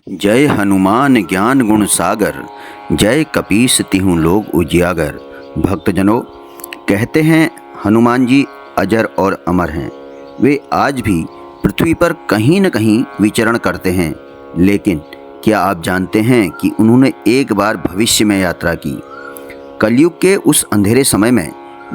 जय हनुमान ज्ञान गुण सागर, जय कपीस तिहुँ लोग उजियागर। भक्तजनों, कहते हैं हनुमान जी अजर और अमर हैं। वे आज भी पृथ्वी पर कहीं न कहीं विचरण करते हैं। लेकिन क्या आप जानते हैं कि उन्होंने एक बार भविष्य में यात्रा की, कलयुग के उस अंधेरे समय में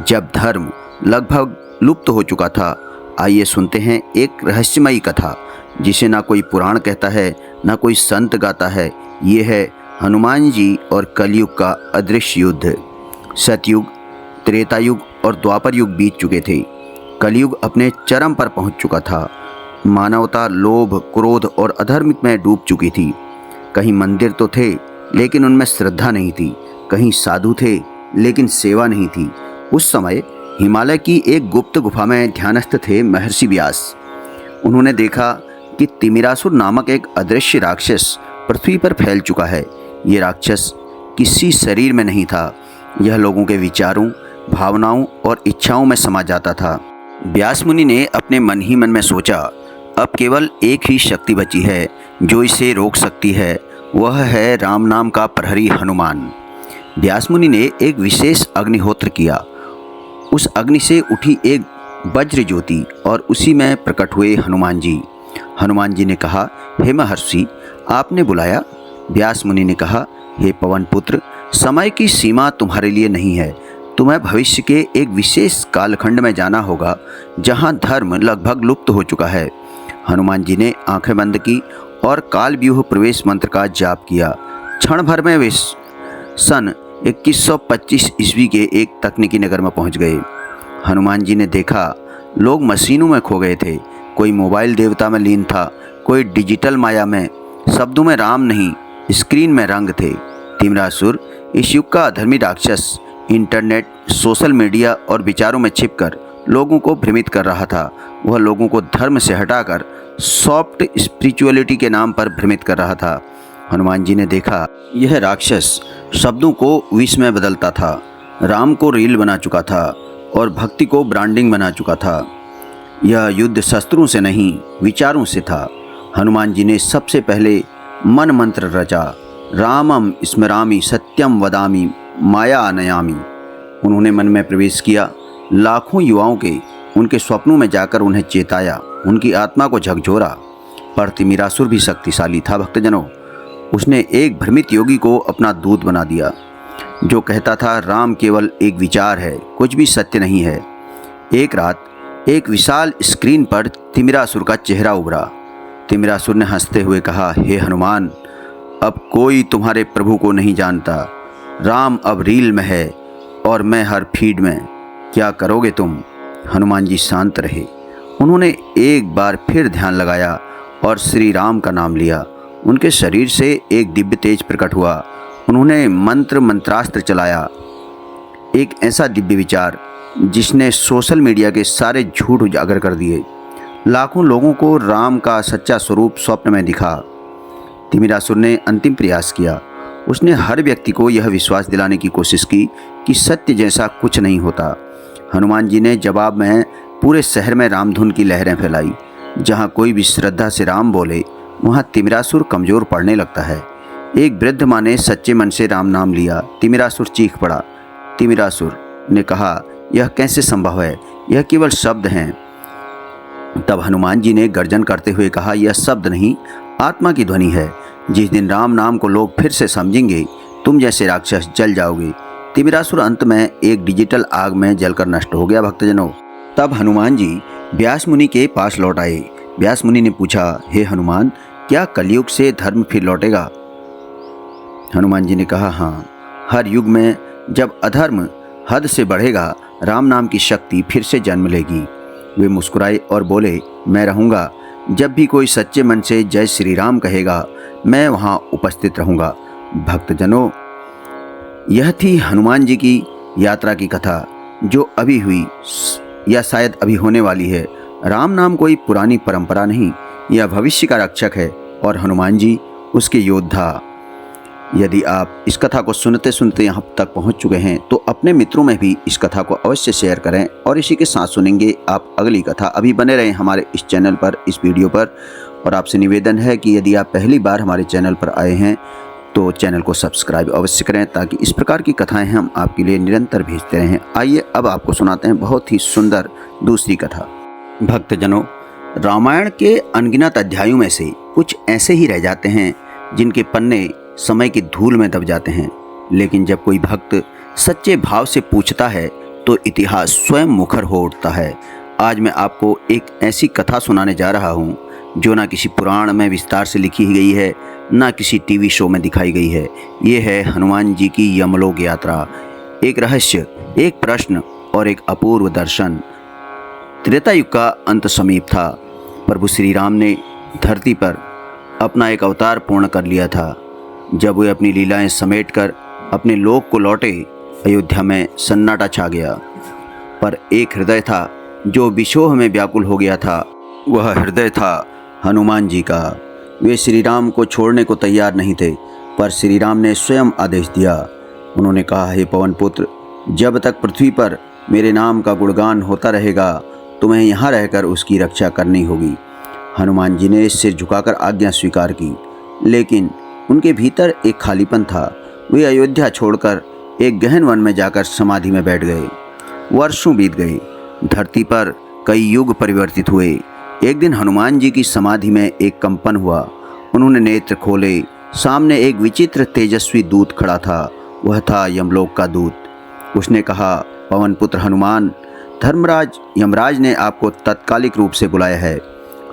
जब धर्म लगभग लुप्त हो चुका था। आइए सुनते हैं एक रहस्यमयी कथा जिसे ना कोई पुराण कहता है, ना कोई संत गाता है। ये है हनुमान जी और कलयुग का अदृश्य युद्ध। सतयुग, त्रेता युग और द्वापर युग बीत चुके थे। कलयुग अपने चरम पर पहुंच चुका था। मानवता लोभ, क्रोध और अधर्म में डूब चुकी थी। कहीं मंदिर तो थे लेकिन उनमें श्रद्धा नहीं थी, कहीं साधु थे लेकिन सेवा नहीं थी। उस समय हिमालय की एक गुप्त गुफा में ध्यानस्थ थे महर्षि व्यास। उन्होंने देखा कि तिमिरासुर नामक एक अदृश्य राक्षस पृथ्वी पर फैल चुका है। ये राक्षस किसी शरीर में नहीं था, यह लोगों के विचारों, भावनाओं और इच्छाओं में समा जाता था। व्यास मुनि ने अपने मन ही मन में सोचा, अब केवल एक ही शक्ति बची है जो इसे रोक सकती है, वह है राम नाम का प्रहरी हनुमान। व्यास मुनि ने एक विशेष अग्निहोत्र किया। उस अग्नि से उठी एक वज्र ज्योति और उसी में प्रकट हुए हनुमान जी। हनुमान जी ने कहा, हे महर्षि, आपने बुलाया? व्यास मुनि ने कहा, हे पवन पुत्र, समय की सीमा तुम्हारे लिए नहीं है। तुम्हें भविष्य के एक विशेष कालखंड में जाना होगा जहां धर्म लगभग लुप्त हो चुका है। हनुमान जी ने आंखें बंद की और काल व्यूह प्रवेश मंत्र का जाप किया। क्षण भर में वे सन 2125 ईस्वी के एक तकनीकी नगर में पहुंच गए। हनुमान जी ने देखा लोग मशीनों में खो गए थे, कोई मोबाइल देवता में लीन था, कोई डिजिटल माया में। शब्दों में राम नहीं, स्क्रीन में रंग थे। तिमिरासुर, इस युग का अधर्मी राक्षस, इंटरनेट, सोशल मीडिया और विचारों में छिपकर लोगों को भ्रमित कर रहा था। वह लोगों को धर्म से हटाकर सॉफ्ट स्पिरिचुअलिटी के नाम पर भ्रमित कर रहा था। हनुमान जी ने देखा यह राक्षस शब्दों को विष में बदलता था, राम को रील बना चुका था और भक्ति को ब्रांडिंग बना चुका था। यह युद्ध शस्त्रों से नहीं, विचारों से था। हनुमान जी ने सबसे पहले मन मंत्र रचा, रामम स्मरामि सत्यम वदामि माया अनयामि। उन्होंने मन में प्रवेश किया, लाखों युवाओं के उनके स्वप्नों में जाकर उन्हें चेताया, उनकी आत्मा को झकझोरा। पर तिमिरासुर भी शक्तिशाली था। भक्तजनों, उसने एक भ्रमित योगी को अपना दूत बना दिया जो कहता था राम केवल एक विचार है, कुछ भी सत्य नहीं है। एक रात एक विशाल स्क्रीन पर तिमिरासुर का चेहरा उभरा। तिमिरासुर ने हंसते हुए कहा, हे हनुमान, अब कोई तुम्हारे प्रभु को नहीं जानता। राम अब रील में है और मैं हर फीड में। क्या करोगे तुम? हनुमान जी शांत रहे। उन्होंने एक बार फिर ध्यान लगाया और श्री राम का नाम लिया। उनके शरीर से एक दिव्य तेज प्रकट हुआ। उन्होंने मंत्रास्त्र चलाया, एक ऐसा दिव्य विचार जिसने सोशल मीडिया के सारे झूठ उजागर कर दिए। लाखों लोगों को राम का सच्चा स्वरूप स्वप्न में दिखा। तिमिरासुर ने अंतिम प्रयास किया। उसने हर व्यक्ति को यह विश्वास दिलाने की कोशिश की कि सत्य जैसा कुछ नहीं होता। हनुमान जी ने जवाब में पूरे शहर में रामधुन की लहरें फैलाई। जहाँ कोई भी श्रद्धा से राम बोले, वहाँ तिमिरासुर कमज़ोर पड़ने लगता है। एक वृद्ध माँ ने सच्चे मन से राम नाम लिया। तिमिरासुर चीख पड़ा। तिमिरासुर ने कहा, यह कैसे संभव है? यह केवल शब्द हैं। तब हनुमान जी ने गर्जन करते हुए कहा, यह शब्द नहीं, आत्मा की ध्वनि है। जिस दिन राम नाम को लोग फिर से समझेंगे, तुम जैसे राक्षस जल जाओगे। तिमिरासुर अंत में एक डिजिटल आग में जलकर नष्ट हो गया। भक्तजनों, तब हनुमान जी व्यास मुनि के पास लौट आए। व्यास मुनि ने पूछा, हे हनुमान, क्या कलयुग से धर्म फिर लौटेगा? हनुमान जी ने कहा, हाँ, हर युग में जब अधर्म हद से बढ़ेगा, राम नाम की शक्ति फिर से जन्म लेगी। वे मुस्कुराए और बोले, मैं रहूँगा। जब भी कोई सच्चे मन से जय श्री राम कहेगा, मैं वहाँ उपस्थित रहूँगा। भक्तजनों, यह थी हनुमान जी की यात्रा की कथा, जो अभी हुई या शायद अभी होने वाली है। राम नाम कोई पुरानी परंपरा नहीं, यह भविष्य का रक्षक है और हनुमान जी उसके योद्धा। यदि आप इस कथा को सुनते सुनते यहाँ तक पहुँच चुके हैं तो अपने मित्रों में भी इस कथा को अवश्य शेयर करें। और इसी के साथ सुनेंगे आप अगली कथा। अभी बने रहें हमारे इस चैनल पर, इस वीडियो पर, और आपसे निवेदन है कि यदि आप पहली बार हमारे चैनल पर आए हैं तो चैनल को सब्सक्राइब अवश्य करें, ताकि इस प्रकार की कथाएं हम आपके लिए निरंतर भेजते रहें। आइए अब आपको सुनाते हैं बहुत ही सुंदर दूसरी कथा। भक्तजनों, रामायण के अनगिनत अध्यायों में से कुछ ऐसे ही रह जाते हैं जिनके पन्ने समय की धूल में दब जाते हैं, लेकिन जब कोई भक्त सच्चे भाव से पूछता है तो इतिहास स्वयं मुखर हो उठता है। आज मैं आपको एक ऐसी कथा सुनाने जा रहा हूँ जो ना किसी पुराण में विस्तार से लिखी गई है, ना किसी टीवी शो में दिखाई गई है। ये है हनुमान जी की यमलोक यात्रा। एक रहस्य, एक प्रश्न और एक अपूर्व दर्शन। त्रेता युग का अंत समीप था। प्रभु श्री राम ने धरती पर अपना एक अवतार पूर्ण कर लिया था। जब वे अपनी लीलाएं समेटकर अपने लोक को लौटे, अयोध्या में सन्नाटा छा गया। पर एक हृदय था जो विशोह में व्याकुल हो गया था। वह हृदय था हनुमान जी का। वे श्री राम को छोड़ने को तैयार नहीं थे, पर श्री राम ने स्वयं आदेश दिया। उन्होंने कहा, हे पवन पुत्र, जब तक पृथ्वी पर मेरे नाम का गुणगान होता रहेगा, तुम्हें यहाँ रहकर उसकी रक्षा करनी होगी। हनुमान जी ने सिर झुकाकर आज्ञा स्वीकार की, लेकिन उनके भीतर एक खालीपन था। वे अयोध्या छोड़कर एक गहन वन में जाकर समाधि में बैठ गए। वर्षों बीत गए, धरती पर कई युग परिवर्तित हुए। एक दिन हनुमान जी की समाधि में एक कंपन हुआ। उन्होंने नेत्र खोले, सामने एक विचित्र तेजस्वी दूत खड़ा था। वह था यमलोक का दूत। उसने कहा, पवन पुत्र हनुमान, धर्मराज यमराज ने आपको तत्कालिक रूप से बुलाया है।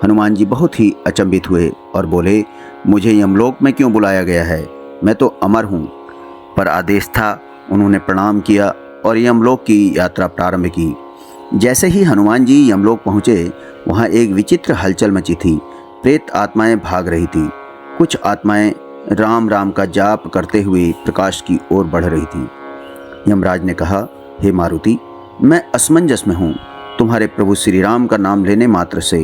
हनुमान जी बहुत ही अचंभित हुए और बोले, मुझे यमलोक में क्यों बुलाया गया है? मैं तो अमर हूँ। पर आदेश था। उन्होंने प्रणाम किया और यमलोक की यात्रा प्रारंभ की। जैसे ही हनुमान जी यमलोक पहुँचे, वहाँ एक विचित्र हलचल मची थी। प्रेत आत्माएं भाग रही थी। कुछ आत्माएं राम राम का जाप करते हुए प्रकाश की ओर बढ़ रही थी। यमराज ने कहा, हे मारुति, मैं असमंजस में हूँ। तुम्हारे प्रभु श्री राम का नाम लेने मात्र से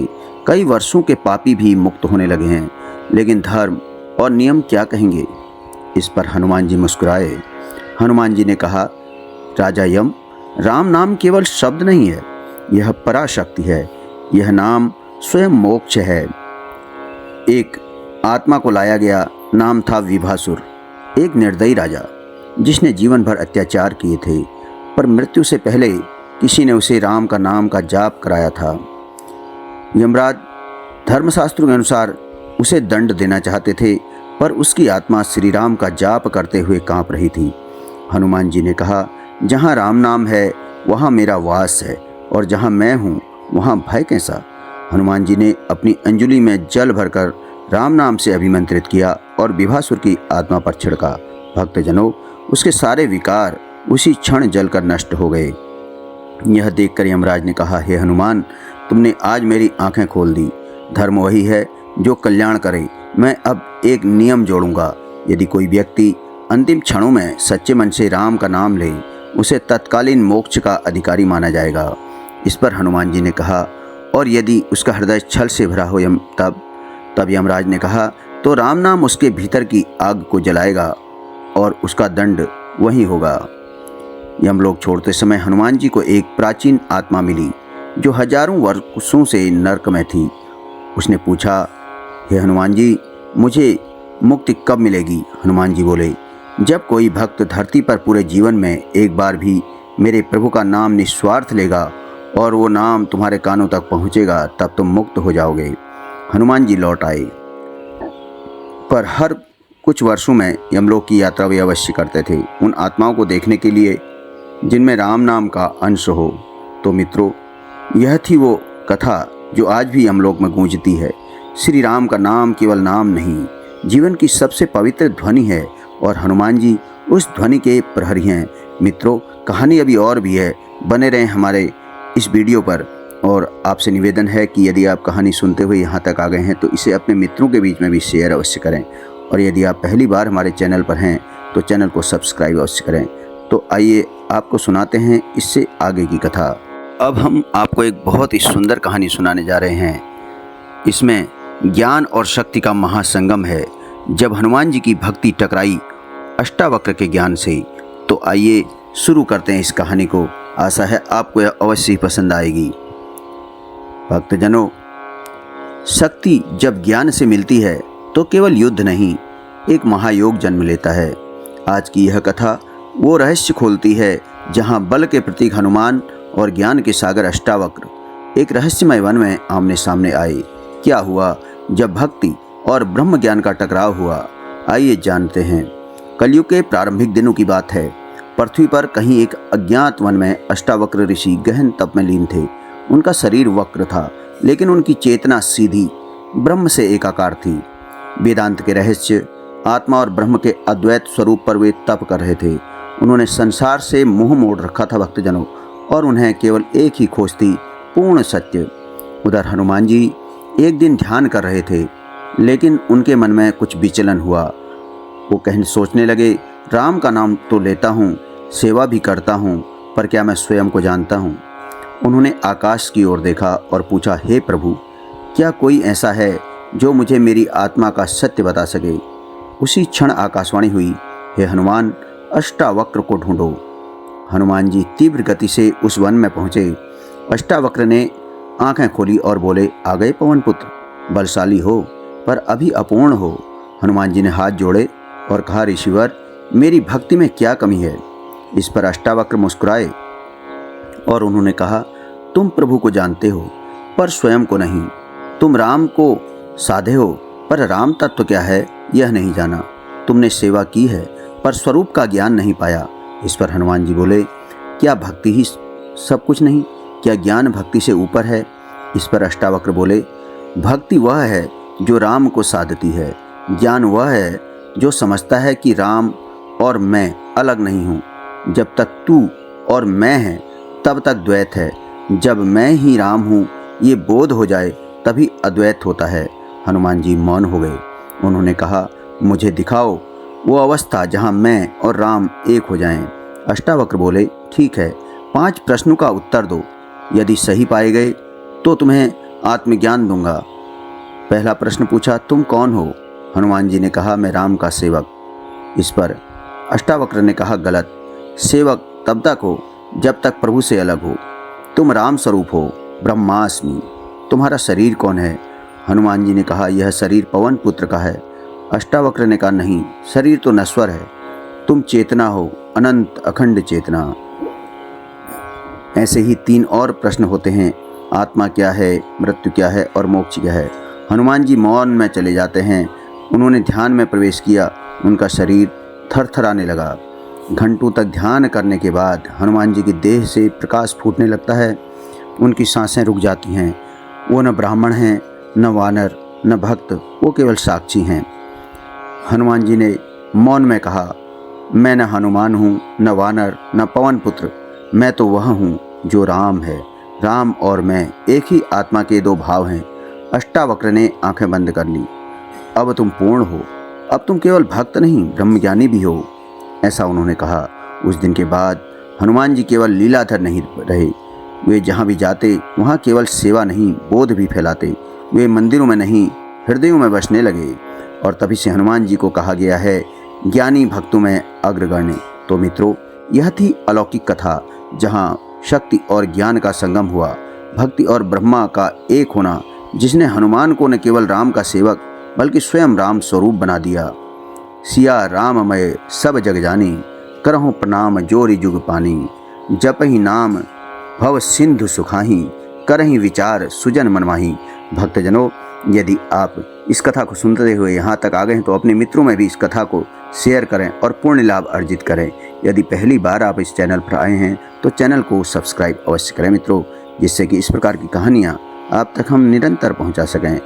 कई वर्षों के पापी भी मुक्त होने लगे हैं, लेकिन धर्म और नियम क्या कहेंगे? इस पर हनुमान जी मुस्कुराए। हनुमान जी ने कहा, राजा यम, राम नाम केवल शब्द नहीं है, यह पराशक्ति है। यह नाम स्वयं मोक्ष है। एक आत्मा को लाया गया, नाम था विभासुर, एक निर्दयी राजा जिसने जीवन भर अत्याचार किए थे, पर मृत्यु से पहले किसी ने उसे राम का नाम का जाप कराया था। यमराज धर्मशास्त्रों के अनुसार उसे दंड देना चाहते थे, पर उसकी आत्मा श्री राम का जाप करते हुए कांप रही थी। हनुमान जी ने कहा, जहाँ राम नाम है वहाँ मेरा वास है, और जहाँ मैं हूँ वहाँ भय कैसा? हनुमान जी ने अपनी अंजुलि में जल भरकर राम नाम से अभिमंत्रित किया और विभासुर की आत्मा पर छिड़का। भक्तजनों, उसके सारे विकार उसी क्षण जलकर नष्ट हो गए। यह देखकर यमराज ने कहा, हे हनुमान, तुमने आज मेरी आंखें खोल दी। धर्म वही है जो कल्याण करे। मैं अब एक नियम जोड़ूंगा। यदि कोई व्यक्ति अंतिम क्षणों में सच्चे मन से राम का नाम ले, उसे तत्कालीन मोक्ष का अधिकारी माना जाएगा। इस पर हनुमान जी ने कहा, और यदि उसका हृदय छल से भरा हो तब यमराज ने कहा, तो राम नाम उसके भीतर की आग को जलाएगा और उसका दंड वही होगा। यमलोक छोड़ते समय हनुमान जी को एक प्राचीन आत्मा मिली जो हजारों वर्षों से नरक में थी। उसने पूछा, हे हनुमान जी, मुझे मुक्ति कब मिलेगी? हनुमान जी बोले, जब कोई भक्त धरती पर पूरे जीवन में एक बार भी मेरे प्रभु का नाम निस्वार्थ लेगा और वो नाम तुम्हारे कानों तक पहुँचेगा, तब तुम मुक्त हो जाओगे। हनुमान जी लौट आए, पर हर कुछ वर्षों में यमलोक की यात्रा वे अवश्य करते थे, उन आत्माओं को देखने के लिए जिनमें राम नाम का अंश हो। तो मित्रों, यह थी वो कथा जो आज भी यमलोक में गूंजती है। श्री राम का नाम केवल नाम नहीं, जीवन की सबसे पवित्र ध्वनि है, और हनुमान जी उस ध्वनि के प्रहरी हैं। मित्रों, कहानी अभी और भी है, बने रहें हमारे इस वीडियो पर। और आपसे निवेदन है कि यदि आप कहानी सुनते हुए यहाँ तक आ गए हैं तो इसे अपने मित्रों के बीच में भी शेयर अवश्य करें, और यदि आप पहली बार हमारे चैनल पर हैं तो चैनल को सब्सक्राइब अवश्य करें। तो आइए आपको सुनाते हैं इससे आगे की कथा। अब हम आपको एक बहुत ही सुंदर कहानी सुनाने जा रहे हैं। इसमें ज्ञान और शक्ति का महासंगम है। जब हनुमान जी की भक्ति टकराई अष्टावक्र के ज्ञान से, तो आइए शुरू करते हैं इस कहानी को। आशा है आपको यह अवश्य ही पसंद आएगी। भक्तजनों, शक्ति जब ज्ञान से मिलती है तो केवल युद्ध नहीं, एक महायोग जन्म लेता है। आज की यह कथा वो रहस्य खोलती है जहाँ बल के प्रतीक हनुमान और ज्ञान के सागर अष्टावक्र एक रहस्यमय वन में आमने सामने आए। क्या हुआ जब भक्ति और ब्रह्म ज्ञान का टकराव हुआ, आइए जानते हैं। कलयुग के प्रारंभिक दिनों की बात है। पृथ्वी पर कहीं एक अज्ञात वन में अष्टावक्र ऋषि गहन तप में लीन थे। उनका शरीर वक्र था, लेकिन उनकी चेतना सीधी ब्रह्म से एकाकार थी। वेदांत के रहस्य, आत्मा और ब्रह्म के अद्वैत स्वरूप पर वे तप कर रहे थे। उन्होंने संसार से मुंह मोड़ रखा था भक्तजनों, और उन्हें केवल एक ही खोज थी, पूर्ण सत्य। उधर हनुमान जी एक दिन ध्यान कर रहे थे, लेकिन उनके मन में कुछ विचलन हुआ। वो सोचने लगे, राम का नाम तो लेता हूँ, सेवा भी करता हूँ, पर क्या मैं स्वयं को जानता हूँ? उन्होंने आकाश की ओर देखा और पूछा, हे प्रभु, क्या कोई ऐसा है जो मुझे मेरी आत्मा का सत्य बता सके? उसी क्षण आकाशवाणी हुई, हे हनुमान, अष्टावक्र को ढूंढो। हनुमान जी तीव्र गति से उस वन में पहुँचे। अष्टावक्र ने आंखें खोली और बोले, आ गए पवन पुत्र, बलशाली हो पर अभी अपूर्ण हो। हनुमान जी ने हाथ जोड़े और कहा, ऋषिवर, मेरी भक्ति में क्या कमी है? इस पर अष्टावक्र मुस्कुराए और उन्होंने कहा, तुम प्रभु को जानते हो पर स्वयं को नहीं। तुम राम को साधे हो पर राम तत्व क्या है यह नहीं जाना। तुमने सेवा की है पर स्वरूप का ज्ञान नहीं पाया। इस पर हनुमान जी बोले, क्या भक्ति ही सब कुछ नहीं? क्या ज्ञान भक्ति से ऊपर है? इस पर अष्टावक्र बोले, भक्ति वह है जो राम को साधती है, ज्ञान वह है जो समझता है कि राम और मैं अलग नहीं हूँ। जब तक तू और मैं हैं तब तक द्वैत है, जब मैं ही राम हूँ ये बोध हो जाए तभी अद्वैत होता है। हनुमान जी मौन हो गए। उन्होंने कहा, मुझे दिखाओ वो अवस्था जहाँ मैं और राम एक हो जाएं। अष्टावक्र बोले, ठीक है, 5 प्रश्नों का उत्तर दो, यदि सही पाए गए तो तुम्हें आत्मज्ञान दूंगा। पहला प्रश्न पूछा, तुम कौन हो? हनुमान जी ने कहा, मैं राम का सेवक। इस पर अष्टावक्र ने कहा, गलत। सेवक तब तक हो जब तक प्रभु से अलग हो। तुम राम स्वरूप हो, ब्रह्मास्मि। तुम्हारा शरीर कौन है? हनुमान जी ने कहा, यह शरीर पवन पुत्र का है। अष्टावक्र ने कहा, नहीं, शरीर तो नश्वर है। तुम चेतना हो, अनंत अखंड चेतना। ऐसे ही 3 और प्रश्न होते हैं, आत्मा क्या है, मृत्यु क्या है और मोक्ष क्या है। हनुमान जी मौन में चले जाते हैं। उन्होंने ध्यान में प्रवेश किया। उनका शरीर थरथराने लगा। घंटों तक ध्यान करने के बाद हनुमान जी की देह से प्रकाश फूटने लगता है। उनकी सांसें रुक जाती हैं। वो न ब्राह्मण हैं, न वानर, न भक्त, वो केवल साक्षी हैं। हनुमान जी ने मौन में कहा, मैं न हनुमान हूँ, न वानर, न पवन पुत्र, मैं तो वह हूँ जो राम है। राम और मैं एक ही आत्मा के 2 भाव हैं। अष्टावक्र ने आंखें बंद कर ली। अब तुम पूर्ण हो, अब तुम केवल भक्त नहीं ब्रह्मज्ञानी भी हो, ऐसा उन्होंने कहा। उस दिन के बाद हनुमान जी केवल लीलाधर नहीं रहे। वे जहाँ भी जाते वहाँ केवल सेवा नहीं, बोध भी फैलाते। वे मंदिरों में नहीं, हृदयों में बसने लगे। और तभी से हनुमान जी को कहा गया है, ज्ञानी भक्तों में अग्रगण्य। तो मित्रों, यह थी अलौकिक कथा जहाँ शक्ति और ज्ञान का संगम हुआ, भक्ति और ब्रह्मा का एक होना, जिसने हनुमान को न केवल राम का सेवक बल्कि स्वयं राम स्वरूप बना दिया। सिया राममय सब जग जानी, करहु प्रणाम जोरि जुग पानी। जपहि नाम भव सिंधु सुखाही, करहि विचार सुजन मनमाही। भक्तजनों, यदि आप इस कथा को सुनते हुए यहाँ तक आ गए हैं तो अपने मित्रों में भी इस कथा को शेयर करें और पुण्य लाभ अर्जित करें। यदि पहली बार आप इस चैनल पर आए हैं तो चैनल को सब्सक्राइब अवश्य करें मित्रों, जिससे कि इस प्रकार की कहानियाँ आप तक हम निरंतर पहुँचा सकें।